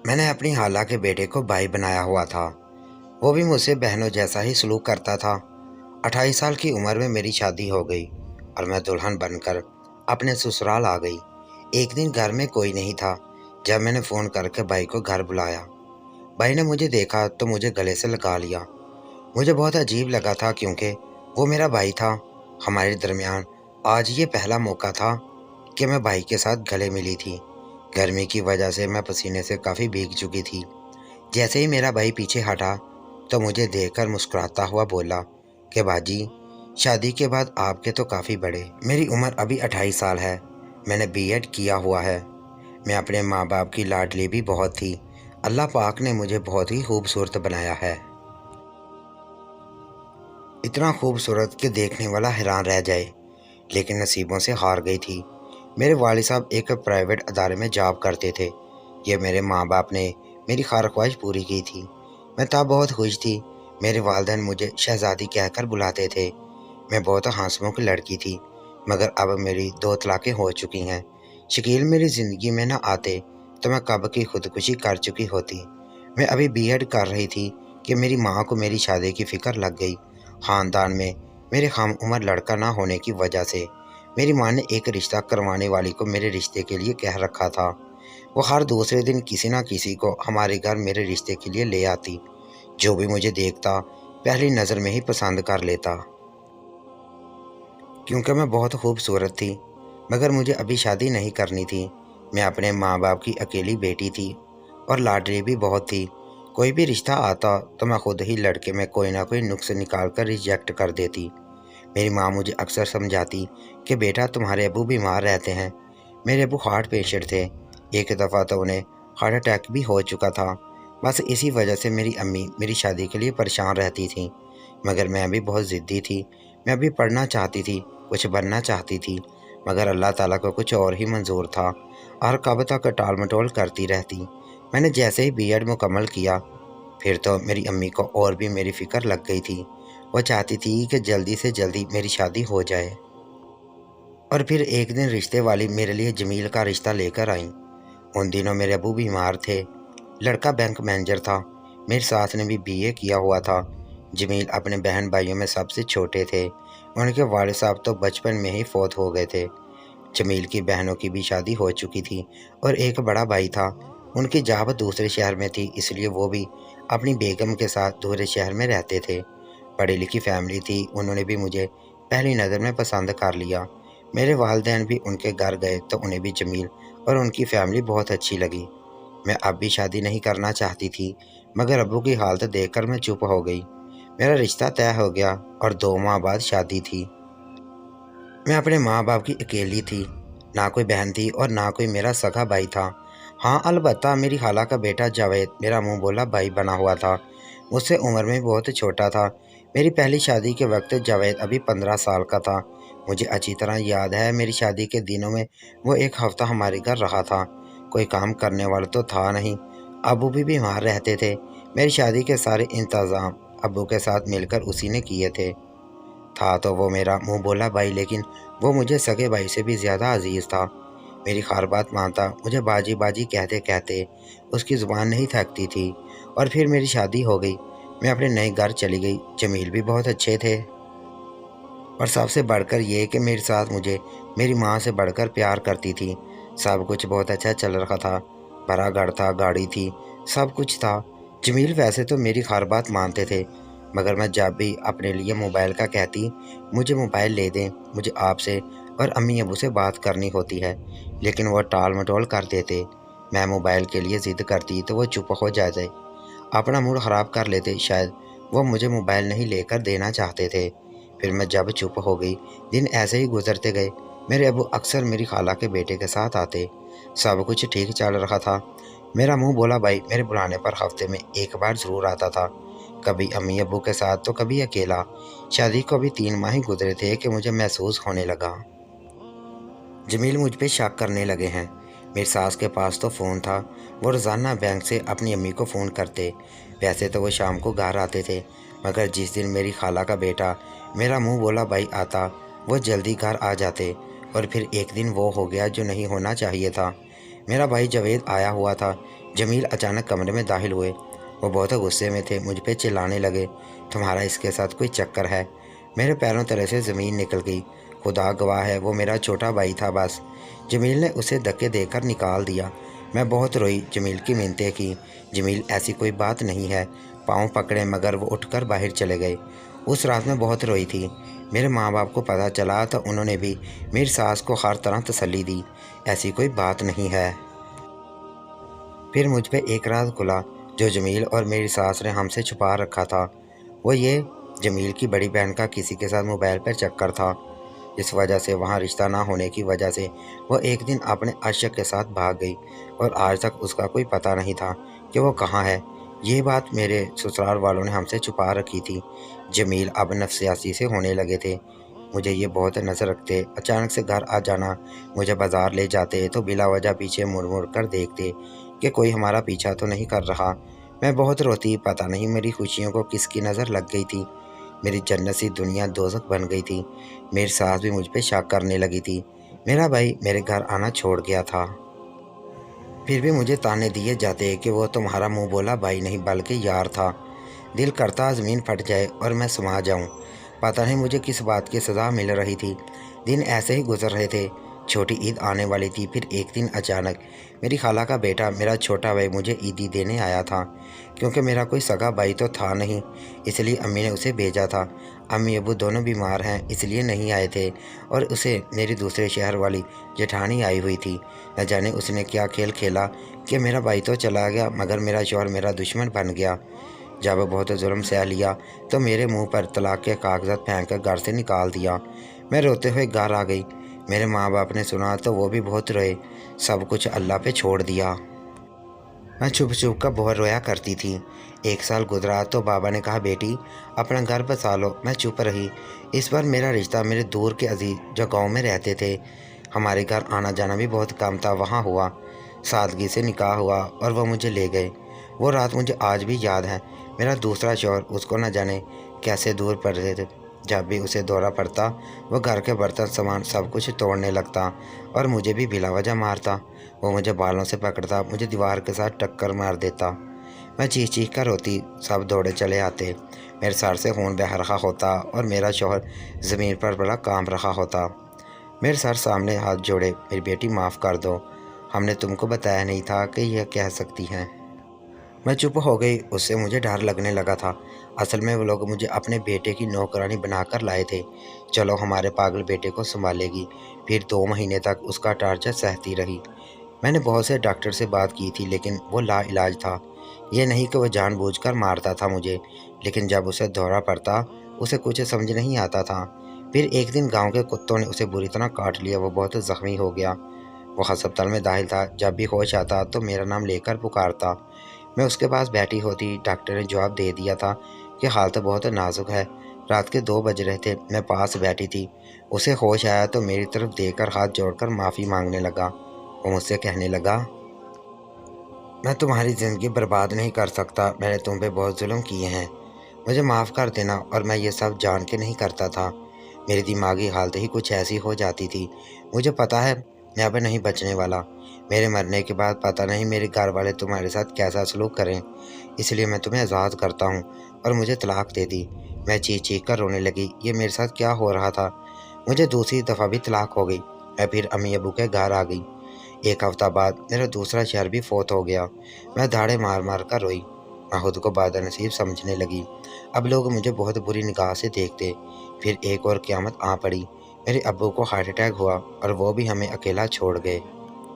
मैंने अपनी खाला के बेटे को भाई बनाया हुआ था। वो भी मुझसे बहनों जैसा ही सलूक करता था। 28 साल की उम्र में मेरी शादी हो गई और मैं दुल्हन बनकर अपने ससुराल आ गई। एक दिन घर में कोई नहीं था जब मैंने फ़ोन करके भाई को घर बुलाया। भाई ने मुझे देखा तो मुझे गले से लगा लिया। मुझे बहुत अजीब लगा था क्योंकि वो मेरा भाई था। हमारे दरमियान आज ये पहला मौका था कि मैं भाई के साथ गले मिली थी। गर्मी की वजह से मैं पसीने से काफ़ी भीग चुकी थी। जैसे ही मेरा भाई पीछे हटा तो मुझे देखकर मुस्कुराता हुआ बोला कि बाजी, शादी के बाद आपके तो काफ़ी बड़े। मेरी उम्र अभी 28 साल है। मैंने बीएड किया हुआ है। मैं अपने माँ बाप की लाडली भी बहुत थी। अल्लाह पाक ने मुझे बहुत ही खूबसूरत बनाया है, इतना खूबसूरत कि देखने वाला हैरान रह जाए। लेकिन नसीबों से हार गई थी। मेरे वालिद साहब एक प्राइवेट अदारे में जॉब करते थे। ये मेरे माँ बाप ने मेरी ख्वाहिश ख्वाहिश पूरी की थी। मैं तब बहुत खुश थी। मेरे वालिदैन मुझे शहज़ादी कहकर बुलाते थे। मैं बहुत हंसमुख लड़की थी, मगर अब मेरी 2 तलाक़ें हो चुकी हैं। शकील मेरी ज़िंदगी में न आते तो मैं कब की खुदकुशी कर चुकी होती। मैं अभी बीएड कर रही थी कि मेरी माँ को मेरी शादी की फ़िक्र लग गई। ख़ानदान में मेरे हम उम्र लड़का ना होने की वजह से मेरी माँ ने एक रिश्ता करवाने वाली को मेरे रिश्ते के लिए कह रखा था। वो हर दूसरे दिन किसी न किसी को हमारे घर मेरे रिश्ते के लिए ले आती। जो भी मुझे देखता पहली नज़र में ही पसंद कर लेता, क्योंकि मैं बहुत खूबसूरत थी। मगर मुझे अभी शादी नहीं करनी थी। मैं अपने माँ बाप की अकेली बेटी थी और लाडली भी बहुत थी। कोई भी रिश्ता आता तो मैं खुद ही लड़के में कोई ना कोई नुक्स निकाल कर रिजेक्ट कर देती। मेरी माँ मुझे अक्सर समझाती कि बेटा, तुम्हारे अबू बीमार रहते हैं। मेरे अबू हार्ट पेशेंट थे। एक दफ़ा तो उन्हें हार्ट अटैक भी हो चुका था। बस इसी वजह से मेरी अम्मी मेरी शादी के लिए परेशान रहती थी। मगर मैं अभी बहुत ज़िद्दी थी। मैं अभी पढ़ना चाहती थी, कुछ बनना चाहती थी, मगर अल्लाह ताला को कुछ और ही मंजूर था और कब तक टाल मटोल करती रहती। मैंने जैसे ही बीएड मुकम्मल किया, फिर तो मेरी अम्मी को और भी मेरी फ़िक्र लग गई थी। वो चाहती थी कि जल्दी से जल्दी मेरी शादी हो जाए। और फिर एक दिन रिश्ते वाली मेरे लिए जमील का रिश्ता लेकर आई। उन दिनों मेरे अबू बीमार थे। लड़का बैंक मैनेजर था। मेरे साथ ने भी बीए किया हुआ था। जमील अपने बहन भाइयों में सबसे छोटे थे। उनके वालिद साहब तो बचपन में ही फौत हो गए थे। जमील की बहनों की भी शादी हो चुकी थी और एक बड़ा भाई था। उनकी जॉब दूसरे शहर में थी, इसलिए वो भी अपनी बेगम के साथ दूसरे शहर में रहते थे। पढ़ी लिखी फैमिली थी। उन्होंने भी मुझे पहली नज़र में पसंद कर लिया। मेरे वालिदैन भी उनके घर गए तो उन्हें भी जमील और उनकी फैमिली बहुत अच्छी लगी। मैं अब भी शादी नहीं करना चाहती थी, मगर अब्बू की हालत देखकर मैं चुप हो गई। मेरा रिश्ता तय हो गया और 2 माह बाद शादी थी। मैं अपने माँ बाप की अकेली थी। ना कोई बहन थी और ना कोई मेरा सगा भाई था। हाँ, अलबत्ता मेरी खाला का बेटा जावेद मेरा मुंह बोला भाई बना हुआ था। मुझसे उम्र में बहुत छोटा था। मेरी पहली शादी के वक्त जावेद अभी 15 साल का था। मुझे अच्छी तरह याद है, मेरी शादी के दिनों में वो एक हफ्ता हमारे घर रहा था। कोई काम करने वाला तो था नहीं। अबू भी बीमार रहते थे। मेरी शादी के सारे इंतज़ाम अबू के साथ मिलकर उसी ने किए थे। था तो वो मेरा मुंह बोला भाई, लेकिन वो मुझे सगे भाई से भी ज़्यादा अजीज़ था। मेरी हर बात मानता। मुझे बाजी बाजी कहते कहते उसकी ज़ुबान नहीं थकती थी। और फिर मेरी शादी हो गई। मैं अपने नए घर चली गई। जमील भी बहुत अच्छे थे और सबसे बढ़कर ये कि मेरे साथ मुझे मेरी माँ से बढ़कर प्यार करती थी। सब कुछ बहुत अच्छा चल रहा था। बड़ा घर था, गाड़ी थी, सब कुछ था। जमील वैसे तो मेरी हर बात मानते थे, मगर मैं जब भी अपने लिए मोबाइल का कहती, मुझे मोबाइल ले दें, मुझे आपसे और अम्मी अबू से बात करनी होती है, लेकिन वो टाल मटोल कर देते। मैं मोबाइल के लिए ज़िद करती तो वो चुप हो जाते, अपना मूड ख़राब कर लेते। शायद वो मुझे मोबाइल नहीं लेकर देना चाहते थे। फिर मैं जब चुप हो गई, दिन ऐसे ही गुजरते गए। मेरे अबू अक्सर मेरी खाला के बेटे के साथ आते। सब कुछ ठीक चल रहा था। मेरा मुंह बोला भाई मेरे बुलाने पर हफ्ते में एक बार ज़रूर आता था, कभी अम्मी अबू के साथ तो कभी अकेला। शादी को भी 3 माह ही गुजरे थे कि मुझे महसूस होने लगा जमील मुझ पे शक करने लगे हैं। मेरी सास के पास तो फ़ोन था। वो रोज़ाना बैंक से अपनी अम्मी को फ़ोन करते। वैसे तो वो शाम को घर आते थे, मगर जिस दिन मेरी खाला का बेटा मेरा मुंह बोला भाई आता, वो जल्दी घर आ जाते। और फिर एक दिन वो हो गया जो नहीं होना चाहिए था। میرا بھائی جاوید آیا ہوا تھا۔ جمیل اچانک کمرے میں داخل ہوئے۔ وہ بہت غصے میں تھے، مجھ پہ چلانے لگے، تمہارا اس کے ساتھ کوئی چکر ہے؟ میرے پیروں تلے سے زمین نکل گئی۔ خدا گواہ ہے وہ میرا چھوٹا بھائی تھا بس۔ جمیل نے اسے دھکے دے کر نکال دیا۔ میں بہت روئی، جمیل کی منتیں کی، جمیل ایسی کوئی بات نہیں ہے۔ پاؤں پکڑے مگر وہ اٹھ کر باہر چلے گئے۔ اس رات میں بہت روئی تھی۔ میرے ماں باپ کو پتہ چلا تو انہوں نے بھی میری ساس کو ہر طرح تسلی دی، ایسی کوئی بات نہیں ہے۔ پھر مجھ پہ ایک راز کھلا جو جمیل اور میری ساس نے ہم سے چھپا رکھا تھا۔ وہ یہ، جمیل کی بڑی بہن کا کسی کے ساتھ موبائل پر چکر تھا، جس وجہ سے وہاں رشتہ نہ ہونے کی وجہ سے وہ ایک دن اپنے عاشق کے ساتھ بھاگ گئی اور آج تک اس کا کوئی پتہ نہیں تھا کہ وہ کہاں ہے۔ یہ بات میرے سسرال والوں نے ہم سے چھپا رکھی تھی۔ جمیل اب نفسیاتی سے ہونے لگے تھے، مجھے یہ بہت نظر رکھتے۔ اچانک سے گھر آ جانا، مجھے بازار لے جاتے تو بلا وجہ پیچھے مڑ مڑ کر دیکھتے کہ کوئی ہمارا پیچھا تو نہیں کر رہا۔ میں بہت روتی، پتہ نہیں میری خوشیوں کو کس کی نظر لگ گئی تھی۔ میری جنت سی دنیا دوزخ بن گئی تھی۔ میری ساس بھی مجھ پہ شک کرنے لگی تھی۔ میرا بھائی میرے گھر آنا چھوڑ گیا تھا۔ پھر بھی مجھے تانے دیے جاتے کہ وہ تمہارا منہ بولا بھائی نہیں بلکہ یار تھا۔ دل کرتا زمین پھٹ جائے اور میں سما جاؤں۔ پتہ نہیں مجھے کس بات کی سزا مل رہی تھی۔ دن ایسے ہی گزر رہے تھے۔ چھوٹی عید آنے والی تھی، پھر ایک دن اچانک میری خالہ کا بیٹا میرا چھوٹا بھائی مجھے عیدی دینے آیا تھا۔ کیونکہ میرا کوئی سگا بھائی تو تھا نہیں، اس لیے امی نے اسے بھیجا تھا۔ امی ابو دونوں بیمار ہیں اس لیے نہیں آئے تھے، اور اسے میری دوسرے شہر والی جیٹھانی آئی ہوئی تھی۔ نہ جانے اس نے کیا کھیل کھیلا کہ میرا بھائی تو چلا گیا مگر میرا شوہر میرا دشمن بن گیا۔ جب بہت ظلم سہ لیا تو میرے منہ پر طلاق کے کاغذات پھینک کر گھر سے نکال دیا۔ میں روتے ہوئے گھر آ گئی۔ میرے ماں باپ نے سنا تو وہ بھی بہت روئے۔ سب کچھ اللہ پہ چھوڑ دیا۔ میں چھپ چھپ کر بہت رویا کرتی تھی۔ ایک سال گزرا تو بابا نے کہا بیٹی اپنا گھر بسا لو۔ میں چپ رہی۔ اس بار میرا رشتہ میرے دور کے عزیز جو گاؤں میں رہتے تھے، ہمارے گھر آنا جانا بھی بہت کم تھا، وہاں ہوا۔ سادگی سے نکاح ہوا اور وہ مجھے لے گئے۔ وہ رات مجھے آج بھی یاد ہے۔ میرا دوسرا شوہر اس کو نہ جانے کیسے دور پڑتے تھے، جب بھی اسے دورہ پڑتا وہ گھر کے برتن سامان سب کچھ توڑنے لگتا اور مجھے بھی بلا وجہ مارتا۔ وہ مجھے بالوں سے پکڑتا، مجھے دیوار کے ساتھ ٹکر مار دیتا۔ میں چیخ چیخ کر روتی، سب دوڑے چلے آتے۔ میرے سر سے خون بہہ رہا ہوتا اور میرا شوہر زمین پر بڑا کانپ رہا ہوتا۔ میرے سر سامنے ہاتھ جوڑے، میری بیٹی معاف کر دو، ہم نے تم کو بتایا نہیں تھا کہ یہ کہہ سکتی ہیں۔ میں چپ ہو گئی۔ اس سے مجھے ڈر لگنے لگا تھا۔ اصل میں وہ لوگ مجھے اپنے بیٹے کی نوکرانی بنا کر لائے تھے، چلو ہمارے پاگل بیٹے کو سنبھالے گی۔ پھر 2 مہینے تک اس کا ٹارچر سہتی رہی۔ میں نے بہت سے ڈاکٹر سے بات کی تھی لیکن وہ لا علاج تھا۔ یہ نہیں کہ وہ جان بوجھ کر مارتا تھا مجھے، لیکن جب اسے دورہ پڑتا اسے کچھ سمجھ نہیں آتا تھا۔ پھر ایک دن گاؤں کے کتوں نے اسے بری طرح کاٹ لیا، وہ بہت زخمی ہو گیا۔ وہ ہسپتال میں داخل تھا۔ جب بھی ہوش آتا تو میرا نام لے کر پکارتا۔ میں اس کے پاس بیٹھی ہوتی۔ ڈاکٹر نے جواب دے دیا تھا کہ حالت بہت نازک ہے۔ رات کے 2 بج رہے تھے۔ میں پاس بیٹھی تھی۔ اسے ہوش آیا تو میری طرف دیکھ کر ہاتھ جوڑ کر معافی مانگنے لگا۔ وہ مجھ سے کہنے لگا میں تمہاری زندگی برباد نہیں کر سکتا، میں نے تم پہ بہت ظلم کیے ہیں، مجھے معاف کر دینا، اور میں یہ سب جان کے نہیں کرتا تھا۔ میری دماغی حالت ہی کچھ ایسی ہو جاتی تھی۔ مجھے پتہ ہے میں اب نہیں بچنے والا۔ میرے مرنے کے بعد پتہ نہیں میرے گھر والے تمہارے ساتھ کیسا سلوک کریں، اس لیے میں تمہیں آزاد کرتا ہوں، اور مجھے طلاق دے دی۔ میں چیخ چیخ کر رونے لگی۔ یہ میرے ساتھ کیا ہو رہا تھا؟ مجھے دوسری دفعہ بھی طلاق ہو گئی۔ میں پھر امی ابو کے گھر آ گئی۔ 1 ہفتہ بعد میرا دوسرا شوہر بھی فوت ہو گیا۔ میں دھاڑے مار مار کر روئی۔ میں خود کو بد نصیب سمجھنے لگی۔ اب لوگ مجھے بہت بری نگاہ سے دیکھتے۔ پھر ایک اور قیامت آ پڑی۔ میرے ابو کو ہارٹ اٹیک ہوا اور وہ بھی ہمیں اکیلا چھوڑ گئے۔